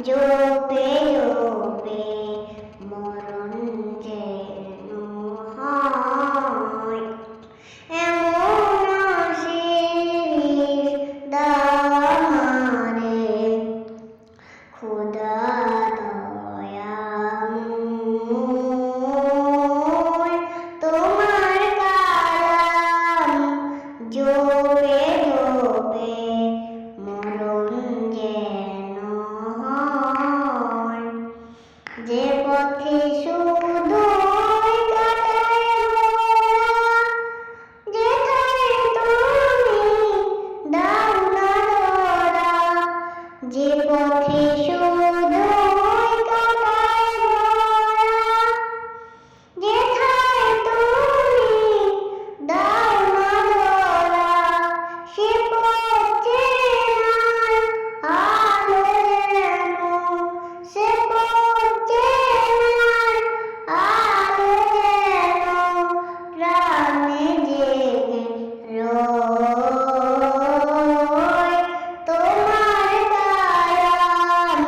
জপে জপে মরণ যেন হয়, এমন আশীষ দাও আমারে খোদা দয়াময়। তোমার কালাম জপে জপে মরণ যেন হয়, যে পথে শুধুই কাটায় মোরা, যেথায় তুমি দাও না ধরা, যে পথে শুধুই কাটায় মোরা, যেথায় তুমি দাও না ধরা, সে পথ চেনার আলো যেন, সে পথ চেনার আলো যেন প্রাণে জেগে রয়। তোমার কালাম